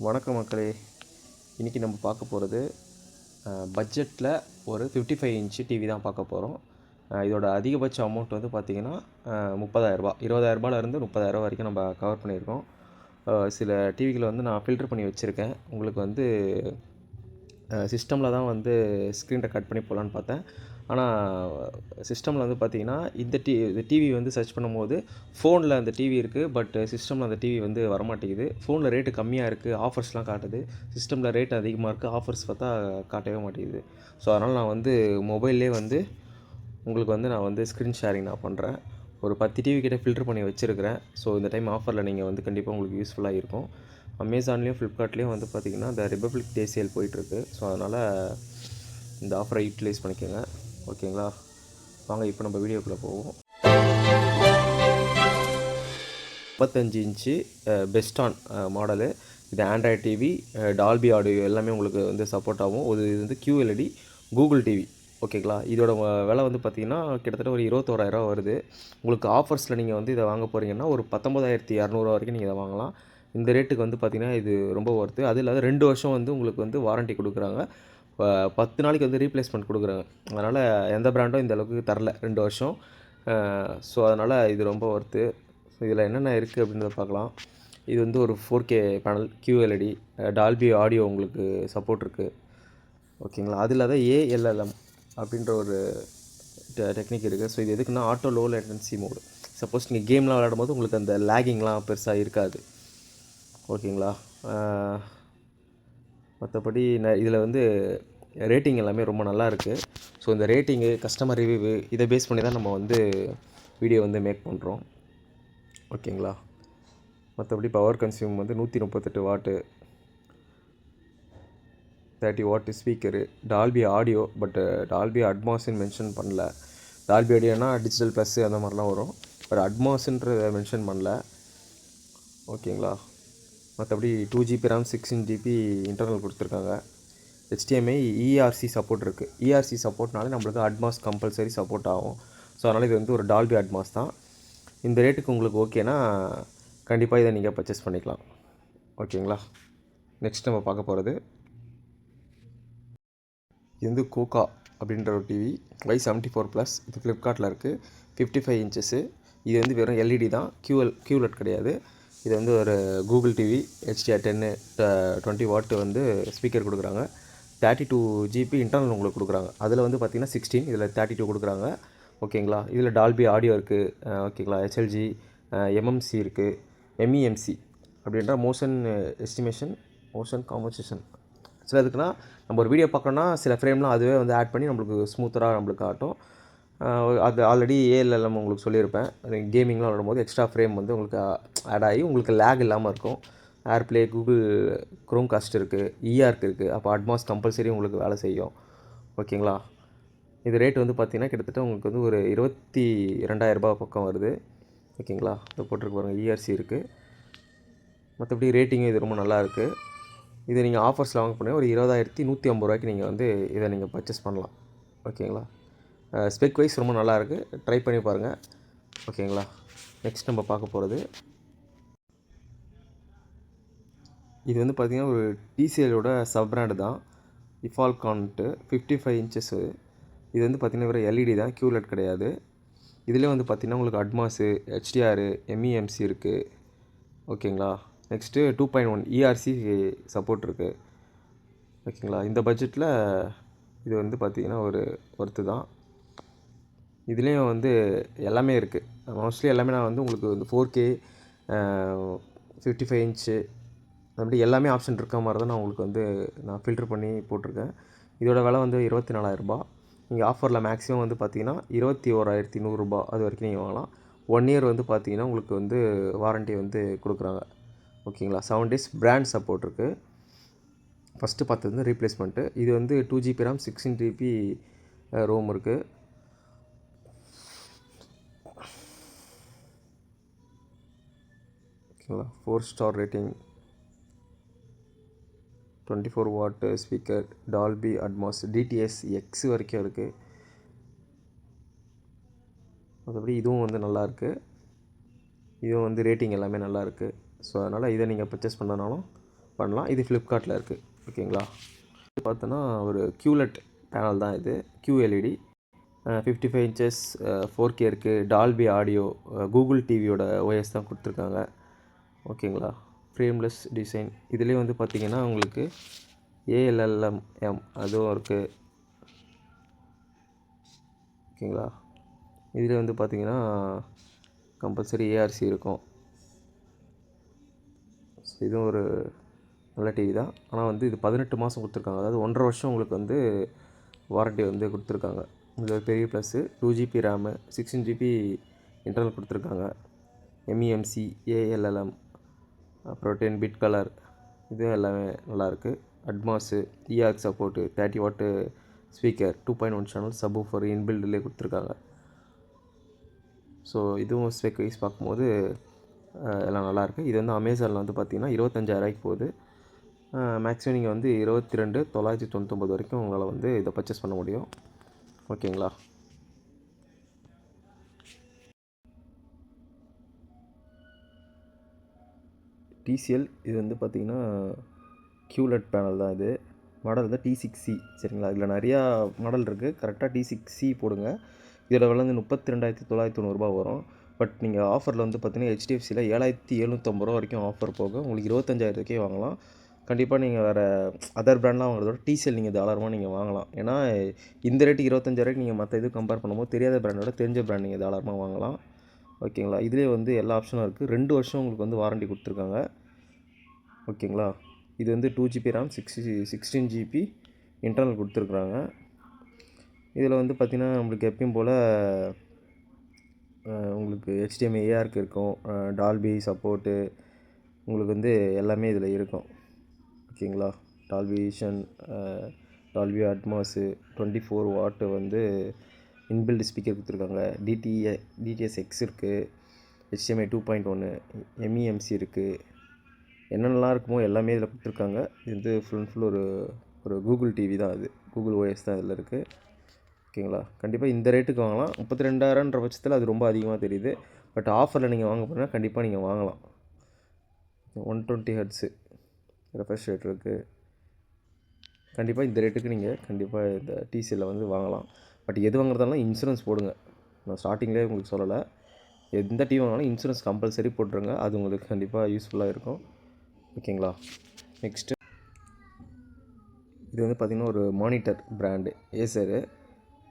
வணக்கம் மக்களே. இன்றைக்கி நம்ம பார்க்க போகிறது பட்ஜெட்டில் ஒரு 55 இன்ச்சு டிவி தான் பார்க்க போகிறோம். இதோட அதிகபட்ச அமௌண்ட் வந்து பார்த்திங்கன்னா 30,000 20,000 30,000 வரைக்கும் நம்ம கவர் பண்ணியிருக்கோம். சில டிவிகளை வந்து நான் ஃபில்டர் பண்ணி வச்சுருக்கேன். உங்களுக்கு வந்து சிஸ்டமில் தான் வந்து ஸ்க்ரீன் ரெக்கார்ட் பண்ணி போகலான்னு பார்த்தேன். ஆனால் சிஸ்டமில் வந்து பார்த்திங்கன்னா இந்த டிவி வந்து சர்ச் பண்ணும்போது ஃபோனில் அந்த டிவி இருக்குது, பட் சிஸ்டமில் அந்த டிவி வந்து வரமாட்டேங்குது. ஃபோனில் ரேட்டு கம்மியாக இருக்குது, ஆஃபர்ஸ்லாம் காட்டுது. சிஸ்டமில் ரேட் அதிகமாக இருக்குது, ஆஃபர்ஸ் பார்த்தா காட்டவே மாட்டேங்குது. ஸோ அதனால் நான் வந்து மொபைல்லே வந்து உங்களுக்கு வந்து நான் வந்து ஸ்க்ரீன் ஷேரிங் நான் பண்ணுறேன். ஒரு 10 டிவி கிட்டே ஃபில்டர் பண்ணி வச்சுருக்கிறேன். ஸோ இந்த டைம் ஆஃபரில் நீங்கள் வந்து கண்டிப்பாக உங்களுக்கு யூஸ்ஃபுல்லாக இருக்கும். அமேசான்லேயும் ஃப்ளிப்கார்ட்லேயும் வந்து பார்த்திங்கன்னா இந்த ரிபப்ளிக் டே சேல் போயிட்டுருக்கு. ஸோ அதனால் இந்த ஆஃபரை யூட்டிலைஸ் பண்ணிக்கோங்க. ஓகேங்களா? வாங்க இப்போ நம்ம வீடியோக்குள்ளே போவோம். 55 இன்ச்சு பெஸ்டான் மாடலு. இது ஆண்ட்ராய்ட் டிவி, டால்பி ஆடியோ எல்லாமே உங்களுக்கு வந்து சப்போர்ட் ஆகும். இது வந்து QLED கூகுள் டிவி. ஓகேங்களா? இதோட விலை வந்து பார்த்திங்கன்னா கிட்டத்தட்ட ஒரு 21,000 வருது. உங்களுக்கு ஆஃபர்ஸில் நீங்கள் வந்து இதை வாங்க போகிறீங்கன்னா ஒரு 19,200 வரைக்கும் நீங்கள் இதை வாங்கலாம். இந்த ரேட்டுக்கு வந்து பார்த்திங்கன்னா இது ரொம்ப ஒர்த்து. அது இல்லாத 2 வருஷம் வந்து உங்களுக்கு வந்து வாரண்ட்டி கொடுக்குறாங்க. 10 நாளைக்கு வந்து ரீப்ளேஸ்மெண்ட் கொடுக்குறாங்க. அதனால் எந்த பிராண்டும் இந்த அளவுக்கு தரல 2 வருஷம். ஸோ அதனால் இது ரொம்ப ஒர்த்து. ஸோ இதில் என்னென்ன இருக்குது அப்படின்றத பார்க்கலாம். இது வந்து ஒரு 4K panel, QLED, Dolby audio உங்களுக்கு சப்போர்ட் இருக்குது. ஓகேங்களா? அது இல்லாத ALLM அப்படின்ற ஒரு டெக்னிக் இருக்குது. ஸோ இது எதுக்குன்னா auto low latency mode. Suppose நீங்கள் கேம்லாம் விளையாடும் போது உங்களுக்கு அந்த லேகிங்லாம் பெருசாக இருக்காது. ஓகேங்களா? மற்றபடி இதில் வந்து ரேட்டிங் எல்லாமே ரொம்ப நல்லா இருக்குது. ஸோ இந்த ரேட்டிங்கு, கஸ்டமர் ரிவ்யூ இதை பேஸ் பண்ணி தான் நம்ம வந்து வீடியோ வந்து மேக் பண்ணுறோம். ஓகேங்களா? மற்றபடி பவர் கன்சியூம் வந்து 138 watt, 30 watt speaker, Dolby audio, but Dolby அட்மாஸ்ன்னு மென்ஷன் பண்ணல. டால்பி ஆடியோனா டிஜிட்டல் ப்ளஸ்ஸு அந்த மாதிரிலாம் வரும், பட் அட்மாஸ்ன்றதை மென்ஷன் பண்ணல. ஓகேங்களா? மற்றபடி 2GB RAM 16GB இன்டர்னல் கொடுத்துருக்காங்க. HDMI ERC சப்போர்ட் இருக்குது. ERC சப்போர்ட்னாலே நம்மளுக்கு அட்மாஸ் கம்பல்சரி சப்போர்ட் ஆகும். ஸோ அதனால் இது வந்து ஒரு டால்பி அட்மாஸ் தான். இந்த ரேட்டுக்கு உங்களுக்கு ஓகேனா கண்டிப்பாக இதை நீங்கள் பர்ச்சேஸ் பண்ணிக்கலாம். ஓகேங்களா? நெக்ஸ்ட் நம்ம பார்க்க போகிறது இது வந்து கோகா அப்படின்ற ஒரு டிவி, Y74+. இது ஃப்ளிப்கார்ட்டில் இருக்குது. 55 இன்ச்சஸ்ஸு. இது வந்து வெறும் LED தான், QLED கிடையாது. இது வந்து ஒரு கூகுள் டிவி, HDR10 20 வாட்டு வந்து ஸ்பீக்கர் கொடுக்குறாங்க. 32GB இன்டர்னல் உங்களுக்கு கொடுக்குறாங்க. அதில் வந்து பார்த்திங்கன்னா 16, இதில் 32 கொடுக்குறாங்க. ஓகேங்களா? இதில் டால்பி ஆடியோ இருக்குது. ஓகேங்களா? HLG, MMC இருக்குது. MEMC அப்படின்ற மோஷன் எஸ்டிமேஷன், மோஷன் காம்போசிஷன். சில எதுக்குன்னா நம்ம ஒரு வீடியோ பார்க்கணுன்னா சில ஃப்ரேம்லாம் அதுவே வந்து ஆட் பண்ணி நம்மளுக்கு ஸ்மூத்தராக நம்மளுக்கு காட்டும். அது ஆல்ரெடி ALLM உங்களுக்கு சொல்லியிருப்பேன். கேமிங்லாம் விளையாடும்போது எக்ஸ்ட்ரா ஃப்ரேம் வந்து உங்களுக்கு ஆட் ஆகி உங்களுக்கு லேக் இல்லாமல் இருக்கும். ஏர்ப்ளே, கூகுள் க்ரோம் காஸ்ட் இருக்குது, ERC இருக்குது. அப்போ அட்மாஸ் கம்பல்சரி உங்களுக்கு வேலை செய்யும். ஓகேங்களா? இது ரேட் வந்து பார்த்திங்கன்னா கிட்டத்தட்ட உங்களுக்கு வந்து ஒரு 22,000 பக்கம் வருது. ஓகேங்களா? இதை போட்டிருக்கு பாருங்கள், ERC இருக்குது. மற்றபடி ரேட்டிங்கும் இது ரொம்ப நல்லா இருக்குது. இதை நீங்கள் ஆஃபர்ஸில் வாங்க போனீங்கன்னா ஒரு 20,150 நீங்கள் வந்து இதை நீங்கள் பர்ச்சேஸ் பண்ணலாம். ஓகேங்களா? ஸ்பெக் வைஸ் ரொம்ப நல்லாயிருக்கு, ட்ரை பண்ணி பாருங்கள். ஓகேங்களா? நெக்ஸ்ட் நம்ம பார்க்க போகிறது இது வந்து பார்த்திங்கன்னா ஒரு TCLோட சப் பிராண்டு தான், இஃபால்கான்ட்டு. 55 இன்ச்சஸ்ஸு. இது வந்து பார்த்திங்கன்னா வெறும் LED தான், QLED கிடையாது. இதிலே வந்து பார்த்திங்கன்னா உங்களுக்கு அட்மாஸு, HDR, MEMC இருக்குது. ஓகேங்களா? நெக்ஸ்ட்டு 2.1 ERC சப்போர்ட் இருக்குது. ஓகேங்களா? இந்த பட்ஜெட்டில் இது வந்து பார்த்திங்கன்னா ஒரு ஒர்த்து தான். இதுலேயும் வந்து எல்லாமே இருக்குது. மோஸ்ட்லி எல்லாமே நான் வந்து உங்களுக்கு வந்து 4K, 55 இன்ச்சு அப்படி எல்லாமே ஆப்ஷன் இருக்க மாதிரி தான் நான் உங்களுக்கு வந்து நான் ஃபில்டர் பண்ணி போட்டிருக்கேன். இதோட விலை வந்து 24,000. நீங்கள் ஆஃபரில் மேக்ஸிமம் வந்து பார்த்திங்கன்னா 21,100 அது வரைக்கும் நீங்கள் வாங்கலாம். 1 இயர் வந்து பார்த்திங்கன்னா உங்களுக்கு வந்து வாரண்ட்டி வந்து கொடுக்குறாங்க. ஓகேங்களா? 7 days பிராண்ட் சப்போர்ட் இருக்குது. ஃபஸ்ட்டு பார்த்தது வந்து ரீப்ளேஸ்மெண்ட்டு. இது வந்து 2GB RAM 16GB ரோம் இருக்குது. ஓகேங்களா? 4 ஸ்டார் ரேட்டிங், 24 வாட்டு speaker, Dolby Atmos, DTS X வரைக்கும் இருக்குது. மற்றபடி இதுவும் வந்து நல்லாயிருக்கு. இதுவும் வந்து ரேட்டிங் எல்லாமே நல்லாயிருக்கு. ஸோ அதனால் இதை நீங்கள் பர்ச்சேஸ் பண்ணனாலும் பண்ணலாம். இது ஃப்ளிப்கார்ட்டில் இருக்குது. ஓகேங்களா. இது பார்த்தோன்னா ஒரு QLED பேனல் தான் இது. QLED 55 இன்ச்சஸ் 4K இருக்குது. டால்பி ஆடியோ, கூகுள் டிவியோட OS தான் கொடுத்துருக்காங்க. ஓகேங்களா. Frameless design. இதுலேயே வந்து பார்த்திங்கன்னா உங்களுக்கு ALLM அதுவும் இருக்குது. ஓகேங்களா. இதில் வந்து பார்த்திங்கன்னா கம்பல்சரி ARC இருக்கும். இதுவும் ஒரு நல்ல டிவி தான். ஆனால் வந்து இது 18 மாதம் கொடுத்துருக்காங்க. அதாவது 1.5 வருஷம் உங்களுக்கு வந்து வாரண்ட்டி வந்து கொடுத்துருக்காங்க. இதில் ஒரு பெரிய plus 2GB RAM, 16GB internal கொடுத்துருக்காங்க. MEMC, ALLM, அப்புறம் 10 பிட் கலர், இதுவும் எல்லாமே நல்லாயிருக்கு. அட்மாஸு, EARC சப்போர்ட்டு, 30 வாட்டு ஸ்பீக்கர், 2.1 சேனல் சப்வூஃபர் இன்பில்ட்லேயே கொடுத்துருக்காங்க. ஸோ இதுவும் ஸ்பெக் வைஸ் பார்க்கும்போது எல்லாம் நல்லாயிருக்கு. இது வந்து அமேசானில் வந்து பார்த்திங்கன்னா 25,000 போகுது. மேக்ஸிமம் நீங்கள் வந்து 22,999 வரைக்கும் உங்களால் வந்து இதை பர்ச்சேஸ் பண்ண முடியும். ஓகேங்களா. TCL இது வந்து பார்த்திங்கன்னா QLED பேனல் தான். இது மாடல் வந்து T6C. சரிங்களா. இதில் நிறையா மாடல் இருக்குது. கரெக்டாக T6C போடுங்க. இதோட விலை வந்து 32,990 வரும். பட் நீங்கள் ஆஃபரில் வந்து பார்த்திங்கன்னா HDFCயில் 7,750 வரைக்கும் ஆஃபர் போக உங்களுக்கு 25,000 வாங்கலாம். கண்டிப்பாக நீங்கள் வேறு அதர் பிராண்ட்லாம் வாங்குறதோட TCL நீங்கள் தாராளமாக நீங்கள் வாங்கலாம். ஏன்னா இந்த ரேட்டு 25,000 நீங்கள் மற்ற இது கம்பேர் பண்ணும்போது தெரியாத பிராண்டோட தெரிஞ்ச பிராண்ட் நீங்கள் தாராளமாக வாங்கலாம். ஓகேங்களா. இதிலே வந்து எல்லா ஆப்ஷனும் இருக்குது. 2 வருஷம் உங்களுக்கு வந்து வாரண்ட்டி கொடுத்துருக்காங்க. ஓகேங்களா. இது வந்து 2GB RAM, 16GB இன்டர்னல் கொடுத்துருக்குறாங்க. இதில் வந்து பார்த்திங்கன்னா நம்மளுக்கு எப்பயும் போல் உங்களுக்கு HDMI ARC இருக்கும். டால்பி சப்போர்ட்டு உங்களுக்கு வந்து எல்லாமே இதில் இருக்கும். ஓகேங்களா. டால்பி விஷன், டால்பி அட்மாஸு, 24 வாட்டு வந்து இன்பில்ட் ஸ்பீக்கர் கொடுத்துருக்காங்க. DTS:X இருக்குது. HDMI 2.1, MEMC இருக்குது. என்னென்னலாம் இருக்குமோ எல்லாமே இதில் கொடுத்துருக்காங்க. இது வந்து ஃபுல் அண்ட் ஃபுல் ஒரு கூகுள் டிவி தான். அது கூகுள் OS தான் இதில் இருக்குது. ஓகேங்களா. கண்டிப்பாக இந்த ரேட்டுக்கு வாங்கலாம். 32,000ன்ற பட்சத்தில் அது ரொம்ப அதிகமாக தெரியுது. பட் ஆஃபரில் நீங்கள் வாங்க போனால் கண்டிப்பாக நீங்கள் வாங்கலாம். 120 Hz ரெஃப்ரெஷ் ரேட் இருக்குது. கண்டிப்பாக இந்த ரேட்டுக்கு நீங்கள் கண்டிப்பாக இந்த TCLயில் வந்து வாங்கலாம். பட் எது வாங்குறதாலும் இன்சூரன்ஸ் போடுங்க. நான் ஸ்டார்டிங்லேயே உங்களுக்கு சொல்லலை. எந்த டிவி வாங்கினாலும் இன்சூரன்ஸ் கம்பல்சரி போட்டுருங்க. அது உங்களுக்கு கண்டிப்பாக யூஸ்ஃபுல்லாக இருக்கும். ஓகேங்களா. நெக்ஸ்ட்டு இது வந்து பார்த்திங்கன்னா ஒரு மானிட்டர் பிராண்டு ஏசரு.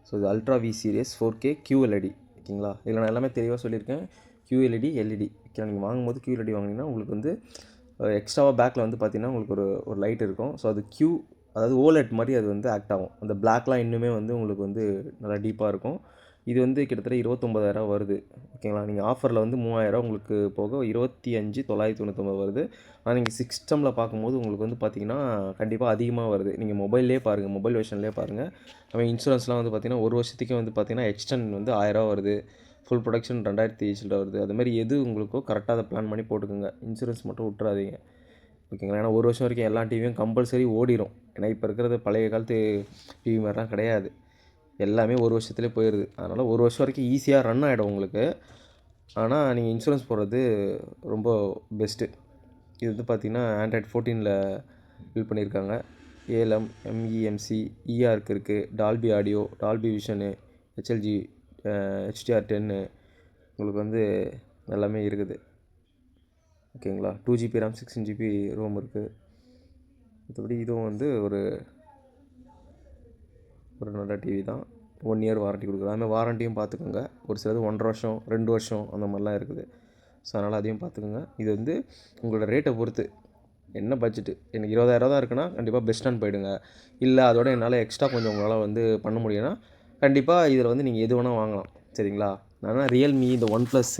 ஸோ இது ultra V series 4K QLED. ஓகேங்களா. இதில் நான் எல்லாமே தெளிவாக சொல்லியிருக்கேன். QLED, LED. ஓகே. நீங்கள் வாங்கும்போது QLED வாங்கினீங்கன்னா உங்களுக்கு வந்து எக்ஸ்ட்ராவாக பேக்கில் வந்து பார்த்திங்கன்னா உங்களுக்கு ஒரு லைட் இருக்கும். ஸோ அது அதாவது OLED மாதிரி அது வந்து ஆக்ட் ஆகும். அந்த பிளாக்லாம் இன்னுமே வந்து உங்களுக்கு வந்து நல்லா டீப்பாக இருக்கும். இது வந்து கிட்டத்தட்ட 29,000 வருது. ஓகேங்களா. நீங்கள் ஆஃபரில் வந்து 3,000 உங்களுக்கு போக 25,999 வருது. ஆனால் நீங்கள் சிஸ்டமில் பார்க்கும்போது உங்களுக்கு வந்து பார்த்திங்கன்னா கண்டிப்பாக அதிகமாக வருது. நீங்கள் மொபைல்லே பாருங்கள், மொபைல் வெர்ஷன்லேயே பாருங்கள். அவன் இன்சூரன்ஸ்லாம் வந்து பார்த்திங்கன்னா ஒரு வருஷத்துக்கே வந்து பார்த்திங்கன்னா எக்ஸ்டெண்ட் வந்து 1000 வருது. ஃபுல் ப்ரொடக்ஷன் 2,000 சில்லற வருது. அதுமாதிரி எது உங்களுக்கோ கரெக்டாக அதை பிளான் பண்ணி போட்டுக்கோங்க. இன்சூரன்ஸ் மட்டும் விட்றாதீங்க. ஓகேங்களா. ஏன்னா ஒரு வருஷம் வரைக்கும் எல்லா டிவியும் கம்பல்சரி ஓடிடும். ஏன்னா இப்போ இருக்கிறது பழைய காலத்து டிவி மாதிரிலாம் கிடையாது. எல்லாமே ஒரு வருஷத்துலேயே போயிடுது. அதனால் ஒரு வருஷம் வரைக்கும் ஈஸியாக ரன் ஆகிடும் உங்களுக்கு. ஆனால் நீங்கள் இன்சூரன்ஸ் போடுறது ரொம்ப பெஸ்ட்டு. இது வந்து பார்த்திங்கன்னா Android 14ல் பில்ட் பண்ணியிருக்காங்க. ALM, MEMC, EARC இருக்குது. Dolby audio, Dolby vision, HLG, HDR10 உங்களுக்கு வந்து எல்லாமே இருக்குது. ஓகேங்களா. 2GB RAM, 16GB ரோம் இருக்குது. மற்றபடி இதுவும் வந்து ஒரு நல்ல டிவி தான். 1 இயர் வாரண்ட்டி கொடுக்குது. அதுமாதிரி வாரண்ட்டியும் பார்த்துக்கோங்க. ஒரு சிலது 1.5 வருஷம், 2 வருஷம் அந்த மாதிரிலாம் இருக்குது. ஸோ அதனால் அதையும் பார்த்துக்கோங்க. இது வந்து உங்களோட ரேட்டை பொறுத்து. என்ன பட்ஜெட்டு எனக்கு 20,000 தான் இருக்குன்னா கண்டிப்பாக பெஸ்ட்டான்னு போயிடுங்க. இல்லை அதோட என்னால் எக்ஸ்ட்ரா கொஞ்சம் உங்களால் வந்து பண்ண முடியும்னா கண்டிப்பாக இதில் வந்து நீங்கள் எது வேணால் வாங்கலாம். சரிங்களா. நான் ரியல்மி, இந்த OnePlus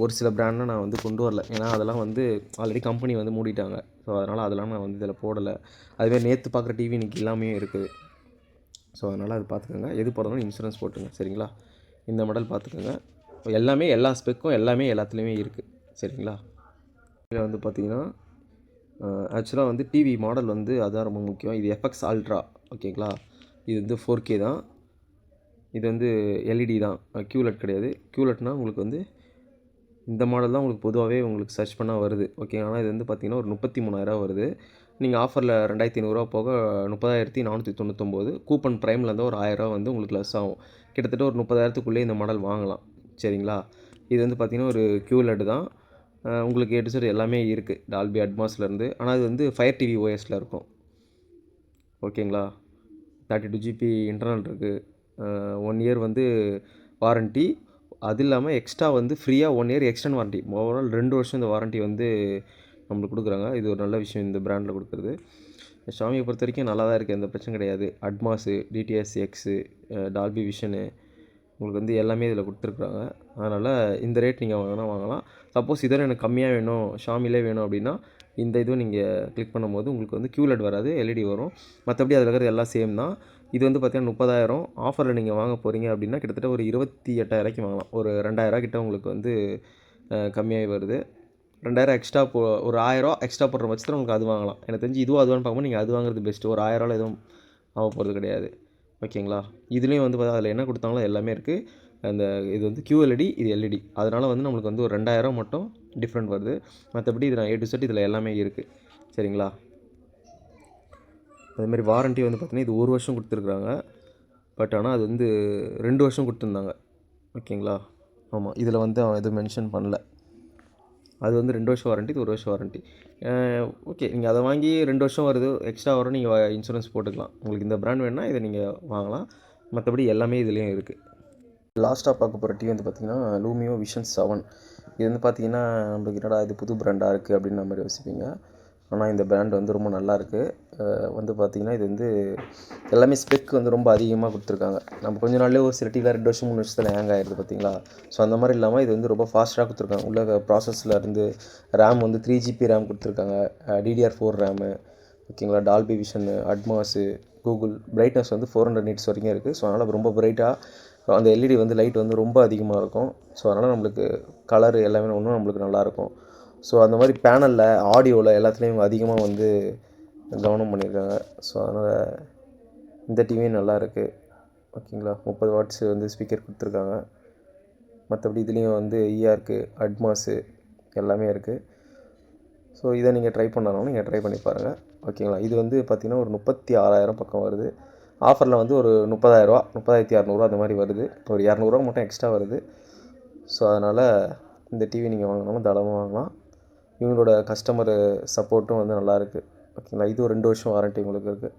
ஒரு சில பிராண்ட்லாம் நான் வந்து கொண்டு வரல. ஏன்னா அதெல்லாம் வந்து ஆல்ரெடி கம்பெனி வந்து மூடிட்டாங்க. ஸோ அதனால் அதெல்லாம் நான் வந்து இதில் போடலை. அதுமாதிரி நேற்று பார்க்குற டிவி இன்றைக்கி எல்லாமே இருக்குது. ஸோ அதனால் அது பார்த்துக்கோங்க. எது போடுறதுனாலும் இன்சூரன்ஸ் போட்டுங்க. சரிங்களா. இந்த மாடல் பார்த்துக்கோங்க. எல்லாமே எல்லா ஸ்பெக்கும் எல்லாமே எல்லாத்துலேயுமே இருக்குது. சரிங்களா. இதில் வந்து பார்த்திங்கன்னா ஆக்சுவலாக வந்து டிவி மாடல் வந்து அதான் ரொம்ப முக்கியம். இது FX அல்ட்ரா. ஓகேங்களா. இது வந்து 4K தான். இது வந்து LED தான், QLED கிடையாது. QLEDனால் உங்களுக்கு வந்து இந்த மாடல் தான் உங்களுக்கு பொதுவாகவே உங்களுக்கு சர்ச் பண்ணால் வருது. ஓகே. ஆனால் இது வந்து பார்த்தீங்கன்னா ஒரு 33,000 வருது. நீங்கள் ஆஃபரில் 2,500 போக 30,499. கூப்பன் ப்ரைமில் இருந்தால் ஒரு 1000 வந்து உங்களுக்கு லெஸ் ஆகும். கிட்டத்தட்ட ஒரு 30,000க்குள்ளே இந்த மாடல் வாங்கலாம். சரிங்களா? இது வந்து பார்த்தீங்கன்னா ஒரு QLED தான். உங்களுக்கு A to Z எல்லாமே இருக்குது. டால்பி அட்மாஸ்லேருந்து. ஆனால் இது வந்து ஃபயர் டிவி OSல இருக்கும். ஓகேங்களா? 32 GB இன்டர்னல் இருக்குது. 1 இயர் வந்து வாரண்ட்டி. அது இல்லாமல் எக்ஸ்ட்ரா வந்து ஃப்ரீயாக 1 இயர் எக்ஸ்டெண்ட் வாரண்ட்டி. ஓவரால் 2 வருஷம் இந்த வாரண்ட்டி வந்து நம்மளுக்கு கொடுக்குறாங்க. இது ஒரு நல்ல விஷயம் இந்த பிராண்டில் கொடுக்குறது. ஷாமியை பொறுத்த வரைக்கும் நல்லா தான் இருக்குது, எந்த பிரச்சனை கிடையாது. Atmos, DTS X, Dolby vision உங்களுக்கு வந்து எல்லாமே இதில் கொடுத்துருக்குறாங்க. அதனால் இந்த ரேட் நீங்கள் வாங்கலாம். சப்போஸ் இதோட எனக்கு கம்மியாக வேணும், ஷாமிலே வேணும் அப்படின்னா இந்த இதுவும் நீங்கள் கிளிக் பண்ணும்போது உங்களுக்கு வந்து QLED வராது, LED வரும். மற்றபடி அதில் இருக்கிறது எல்லாம் சேம் தான். இது வந்து பார்த்தீங்கன்னா 30,000 ஆஃபரில் நீங்கள் வாங்க போகிறீங்க அப்படின்னா கிட்டத்தட்ட ஒரு 28,000 வாங்கலாம். ஒரு 2,000 கிட்ட உங்களுக்கு வந்து கம்மியாகி வருது. 2,000 எக்ஸ்ட்ரா ஒரு 1000 எக்ஸ்ட்ரா போடுற பட்சத்தில் உங்களுக்கு அது வாங்கலாம். எனக்கு தெரிஞ்சு இதுவும் அதுவான்னு பார்க்கும்போது நீங்கள் அது வாங்குறது பெஸ்ட்டு. ஒரு 1000 எதுவும் ஆக போகிறது கிடையாது. ஓகேங்களா? இதுலேயும் வந்து பார்த்தா அதில் என்ன கொடுத்தாங்களோ எல்லாமே இருக்குது. அந்த இது வந்து QLED, இது LED. அதனால் வந்து நம்மளுக்கு வந்து ஒரு 2,000 மட்டும் டிஃப்ரெண்ட் வருது. மற்றபடி இது நான் A to Z இதில் எல்லாமே இருக்குது. சரிங்களா? அதேமாதிரி வாரண்ட்டி வந்து பார்த்திங்கன்னா இது 1 வருஷம் கொடுத்துருக்குறாங்க. பட் ஆனால் அது வந்து 2 வருஷம் கொடுத்துருந்தாங்க. ஓகேங்களா? ஆமாம், இதில் வந்து அவன் எதுவும் மென்ஷன் பண்ணல. அது வந்து 2 வருஷம் வாரண்ட்டி, இது 1 வருஷம் வாரண்ட்டி. ஓகே, நீங்கள் அதை வாங்கி 2 வருஷம் வருது, எக்ஸ்ட்ரா வரும், நீங்கள் இன்சூரன்ஸ் போட்டுக்கலாம். உங்களுக்கு இந்த பிராண்ட் வேணுன்னா இதை நீங்கள் வாங்கலாம். மற்றபடி எல்லாமே இதுலேயும் இருக்குது. லாஸ்ட்டாக பார்க்க போகிற டிவி வந்து பார்த்திங்கன்னா லூமியோ விஷன் 7. இது வந்து பார்த்திங்கன்னா நம்மளுக்கு என்னடா இது புது பிராண்டாக இருக்குது அப்படின்ற மாதிரி யோசிப்பீங்க. ஆனால் இந்த பிராண்ட் வந்து ரொம்ப நல்லாயிருக்கு. வந்து பார்த்திங்கன்னா இது வந்து எல்லாமே ஸ்பெக் வந்து ரொம்ப அதிகமாக கொடுத்துருக்காங்க. நம்ம கொஞ்ச நாள்லேயே ஒரு சில டிவியில் 2 வருஷம் 3 வருஷத்தில் ஹேங் ஆகிடுது பார்த்திங்களா. ஸோ அந்த மாதிரி இல்லாமல் இது வந்து ரொம்ப ஃபாஸ்ட்டாக கொடுத்துருக்காங்க. உள்ள ப்ராசஸில் இருந்து ரேம் வந்து 3 GB ரேம் கொடுத்துருக்காங்க, DDR4 ரேமு. ஓகேங்களா? Dolby vision, Atmos, Google brightness வந்து 400 nits வரைக்கும் இருக்குது. ஸோ அதனால் ரொம்ப பிரைட்டாக அந்த LED வந்து லைட் வந்து ரொம்ப அதிகமாக இருக்கும். ஸோ அதனால் நம்மளுக்கு கலர் எல்லாமே ஒன்றும் நம்மளுக்கு நல்லாயிருக்கும். ஸோ அந்த மாதிரி பேனலில், ஆடியோவில் எல்லாத்துலேயும் அதிகமாக வந்து கவனம் பண்ணியிருக்காங்க. ஸோ அதனால் இந்த டிவியும் நல்லா இருக்குது. ஓகேங்களா? 30 வாட்ஸ் வந்து ஸ்பீக்கர் கொடுத்துருக்காங்க. மற்றபடி இதுலேயும் வந்து ERக்கு, அட்மாஸு எல்லாமே இருக்குது. ஸோ இதை நீங்கள் ட்ரை பண்ணாலும் நீங்கள் ட்ரை பண்ணி பாருங்கள். ஓகேங்களா? இது வந்து பார்த்திங்கன்னா ஒரு 36,000 பக்கம் வருது. ஆஃபரில் வந்து ஒரு 30,000, 30,600 அந்த மாதிரி வருது. ஒரு 200 மட்டும் எக்ஸ்ட்ரா வருது. ஸோ அதனால் இந்த டிவி நீங்கள் வாங்கினாலும் தாராளமாக வாங்கலாம். இவங்களோட கஸ்டமர் சப்போர்ட்டும் வந்து நல்லாயிருக்கு. ஓகேங்களா? இது ஒரு 2 வருஷம் வாரண்ட்டி உங்களுக்கு இருக்குது.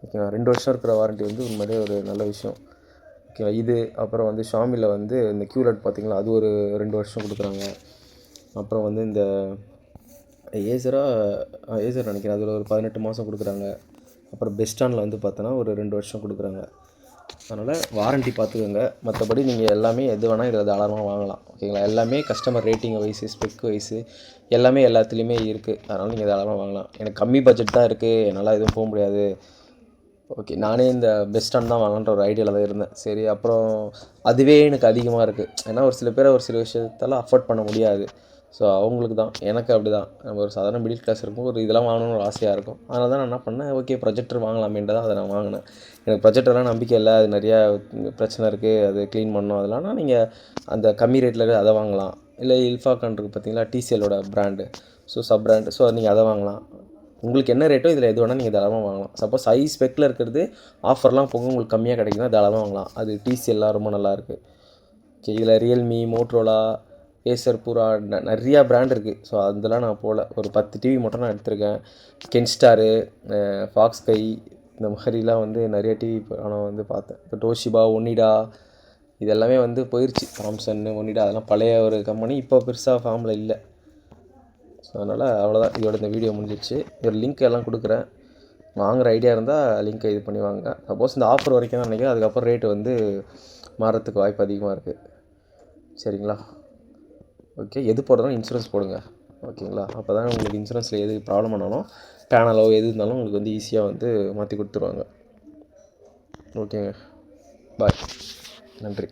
ஓகேங்களா? 2 வருஷம் இருக்கிற வாரண்ட்டி வந்து உண்மையிலே ஒரு நல்ல விஷயம். ஓகேங்களா? இது அப்புறம் வந்து ஷாமியில் வந்து இந்த QLED பார்த்திங்களா, அது ஒரு 2 வருஷம் கொடுக்குறாங்க. அப்புறம் வந்து இந்த ஏசர் நினைக்கிறேன், அதில் ஒரு 18 மாதம் கொடுக்குறாங்க. அப்புறம் பெஸ்டானில் வந்து பார்த்தோன்னா ஒரு 2 வருஷம் கொடுக்குறாங்க. அதனால் வாரண்ட்டி பார்த்துக்கோங்க. மற்றபடி நீங்கள் எல்லாமே எது வேணால் இதில் தாராளமாக வாங்கலாம். ஓகேங்களா? எல்லாமே customer rating wise, spec wise எல்லாமே எல்லாத்துலேயுமே இருக்குது. அதனால் நீங்கள் தாராளமாக வாங்கலாம். எனக்கு கம்மி பட்ஜெட் தான் இருக்குது, என்னால் எதுவும் போக முடியாது. ஓகே, நானே இந்த பெஸ்டான் தான் வாங்கன்ற ஒரு ஐடியாவில் தான் இருந்தேன். சரி, அப்புறம் அதுவே எனக்கு அதிகமாக இருக்குது. ஏன்னா ஒரு சில பேரை ஒரு சில விஷயத்தெல்லாம் அஃபோர்ட் பண்ண முடியாது. ஸோ அவங்களுக்கு தான், எனக்கு அப்படி தான். நம்ம ஒரு சாதாரண மிடில் கிளாஸ் இருக்கும், ஒரு இதெல்லாம் வாங்கணும்னு ஒரு ஆசையாக இருக்கும். அதனால தான் நான் என்ன பண்ணேன், ஓகே ப்ரொஜெக்டர் வாங்கலாமேன்ட்டு தான் அதை நான் வாங்கினேன். எனக்கு ப்ரொஜெக்டர்லாம் நம்பிக்கை இல்லை, அது நிறையா பிரச்சனை இருக்குது, அது க்ளீன் பண்ணணும். அதெல்லாம் நீங்கள் அந்த கம்மி ரேட்டில் இருக்கிற அதை வாங்கலாம். இல்லை இல்ஃபாகான் இருக்குது பார்த்தீங்களா, TCLோட brand. So sub brand. So நீங்கள் அதை வாங்கலாம். உங்களுக்கு என்ன ரேட்டோ இதில் எது வேணால் நீங்கள் தாராளமாக வாங்கலாம். சப்போஸ் ஹை ஸ்பெக்கில் இருக்கிறது ஆஃபர்லாம் போக உங்களுக்கு கம்மியாக கிடைக்குன்னா தாராளமாக வாங்கலாம். அது TCLலாம் ரொம்ப நல்லாயிருக்கு. ஓகே, இதில் ரியல்மி, மோட்ரோலா, ஏசர், பூரா நிறையா பிராண்ட் இருக்குது. ஸோ அதெல்லாம் நான் போகல. ஒரு 10 டிவி மட்டும் நான் எடுத்திருக்கேன். கென்ஸ்டாரு, ஃபாக்ஸ்கை, இந்த மாதிரிலாம் வந்து நிறைய டிவி நான் வந்து பார்த்தேன். இப்போ டோஷிபா, ஒனிடா இதெல்லாமே வந்து போயிடுச்சு. தாம்சன், ஒனிடா அதெல்லாம் பழைய ஒரு கம்பெனி, இப்போ பெருசாக ஃபார்மில் இல்லை. ஸோ அதனால் அவ்வளோதான், இதோட இந்த வீடியோ முடிஞ்சிடுச்சு. ஒரு லிங்க் எல்லாம் கொடுக்குறேன், வாங்குகிற ஐடியா இருந்தால் லிங்க்கை இது பண்ணி வாங்க. சப்போஸ் இந்த ஆஃபர் வரைக்கும் தான் நினைக்கிறேன், அதுக்கப்புறம் ரேட்டு வந்து மாறத்துக்கு வாய்ப்பு அதிகமாக இருக்குது. சரிங்களா? ஓகே, எது போடுறதுனா இன்சூரன்ஸ் போடுங்க. ஓகேங்களா? அப்போ தான் உங்களுக்கு இன்சூரன்ஸில் எது ப்ராப்ளம் ஆனாலும், பேனலோ எது இருந்தாலும் உங்களுக்கு வந்து ஈஸியாக வந்து மாற்றி கொடுத்துருவாங்க. ஓகேங்க, பாய், நன்றி.